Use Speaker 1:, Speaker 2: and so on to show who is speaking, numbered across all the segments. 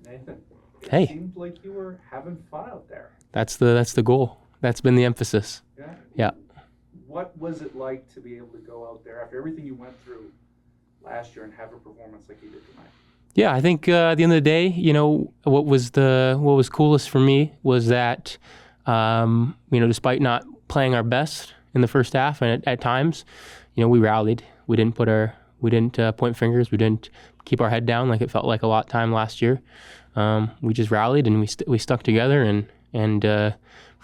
Speaker 1: Nathan, it
Speaker 2: Hey.
Speaker 1: seemed like you were having fun out there.
Speaker 2: That's the goal. That's been the emphasis.
Speaker 1: Yeah?
Speaker 2: Yeah.
Speaker 1: What was it like to be able to go out there after everything you went through last year and have a performance like you did tonight?
Speaker 2: Yeah, I think at the end of the day, what was coolest for me was that, despite not playing our best in the first half and at times, we rallied. We didn't point fingers. We didn't keep our head down like it felt like a lot of time last year. We just rallied and we stuck together and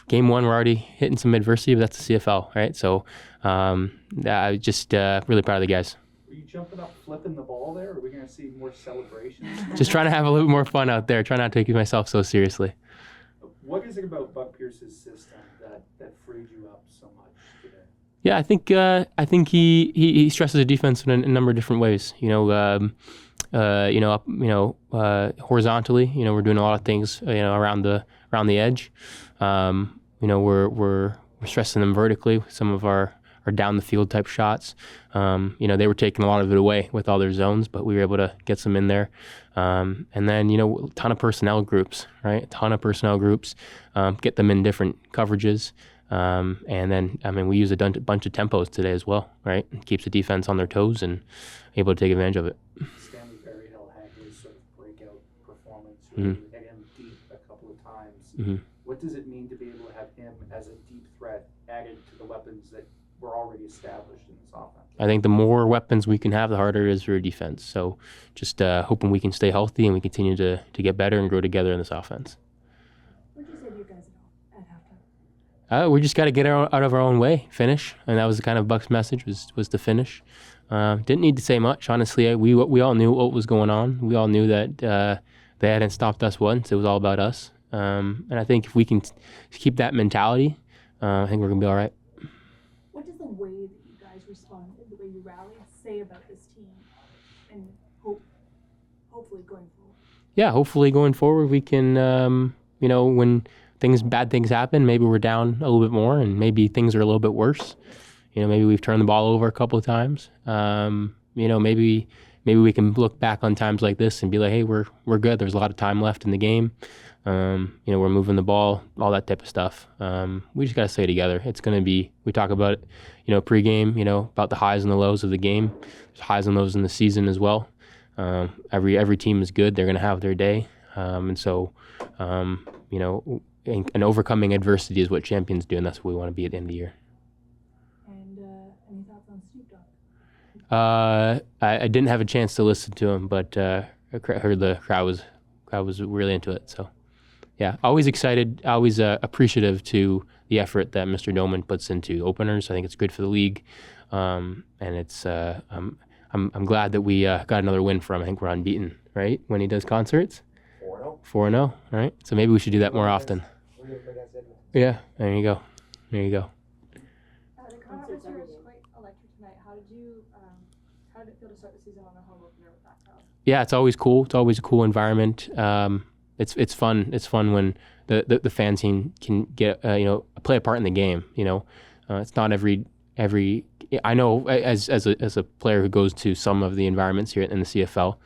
Speaker 2: game one we're already hitting some adversity, but that's the CFL, right? So I'm just really proud of the guys.
Speaker 1: Were you jumping up, flipping the ball there? Or are we going to see more celebrations?
Speaker 2: Just trying to have a little more fun out there. Try not to take myself so seriously.
Speaker 1: What is it about Buck Pierce's system that freed you up so much today?
Speaker 2: Yeah, I think he stresses the defense in a number of different ways. Horizontally, we're doing a lot of things, around the edge. We're stressing them vertically with some of our down the field type shots. They were taking a lot of it away with all their zones, but we were able to get some in there. And then, a ton of personnel groups, right? A ton of personnel groups, get them in different coverages. And then, we use a bunch of tempos today as well, right? It keeps the defense on their toes and able to take advantage of it.
Speaker 1: Stanley Berryhill had his sort of breakout performance where you hit him deep a couple of times.
Speaker 2: Mm-hmm.
Speaker 1: What does it mean to be able to have him as a deep threat added to the weapons that were already established in this offense?
Speaker 2: I think the more weapons we can have, the harder it is for defense. So just hoping we can stay healthy and we continue to get better and grow together in this offense.
Speaker 3: What did you say to you guys at halftime?
Speaker 2: We just got to get out of our own way, finish, and that was the kind of Buck's message was to finish. Didn't need to say much, honestly. We all knew what was going on. We all knew that they hadn't stopped us once. It was all about us. And I think if we can keep that mentality, I think we're gonna be all right.
Speaker 3: What does the way that you guys responded, the way you rallied, say about this team, and hopefully going forward?
Speaker 2: Yeah, hopefully going forward we can, when bad things happen, maybe we're down a little bit more, and maybe things are a little bit worse. Maybe we've turned the ball over a couple of times. Maybe we can look back on times like this and be like, hey, we're good. There's a lot of time left in the game. We're moving the ball, all that type of stuff. We just got to stay together. It's going to be, we talk about it, pregame, about the highs and the lows of the game. There's highs and lows in the season as well. Every team is good. They're going to have their day. And overcoming adversity is what champions do, and that's what we want to be at the end of the year.
Speaker 3: And any thoughts on Snoop Dogg?
Speaker 2: I didn't have a chance to listen to him, but I heard the crowd was really into it. So, yeah, always excited, always appreciative to the effort that Mr. Doman puts into openers. I think it's good for the league, and it's I'm glad that we got another win from him. I think we're unbeaten, right, when he does concerts. 4-0. All right. So maybe we should do that more often. Yeah. There you go.
Speaker 3: The concert was quite electric tonight. How did it feel to start the season on a home opener with that crowd?
Speaker 2: Yeah, it's always cool. It's always a cool environment. It's fun. It's fun when the fan team can get play a part in the game. It's not every. I know as a player who goes to some of the environments here in the CFL.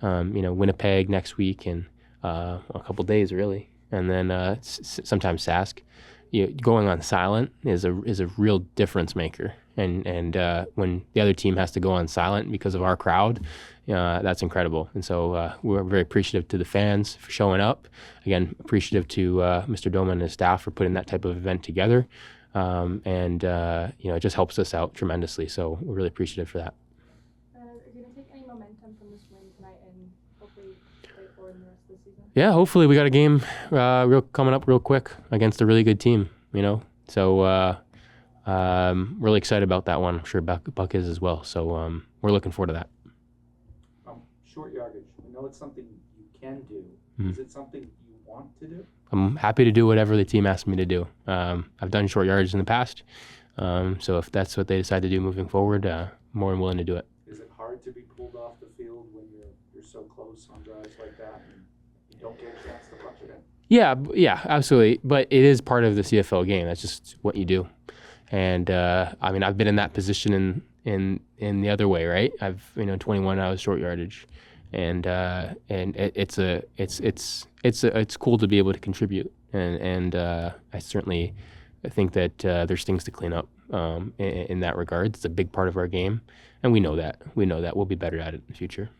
Speaker 2: Winnipeg next week and a couple days really, and then sometimes Sask. Going on silent is a real difference maker, and when the other team has to go on silent because of our crowd, that's incredible. And so we're very appreciative to the fans for showing up. Again, appreciative to Mr. Doman and his staff for putting that type of event together, it just helps us out tremendously. So we're really appreciative for that.
Speaker 3: Are you going to take any momentum from this win tonight and hopefully play forward in the rest of the season?
Speaker 2: Yeah, hopefully we got a game coming up real quick against a really good team, So really excited about that one. I'm sure Buck is as well. So we're looking forward to that.
Speaker 1: Short yardage. I know it's something you can do.
Speaker 2: Mm-hmm.
Speaker 1: Is it something you want to do?
Speaker 2: I'm happy to do whatever the team asks me to do. I've done short yardage in the past. So if that's what they decide to do moving forward, more than willing to do it.
Speaker 1: Is it hard to be pulled off the field when you're so close on drives like that and you don't get a chance to punch it in?
Speaker 2: Yeah, absolutely. But it is part of the CFL game. That's just what you do. And I've been in that position in the other way, right? 21 I was short yardage, and it's cool to be able to contribute, and I certainly think that there's things to clean up in that regard. It's a big part of our game, and we know that we'll be better at it in the future.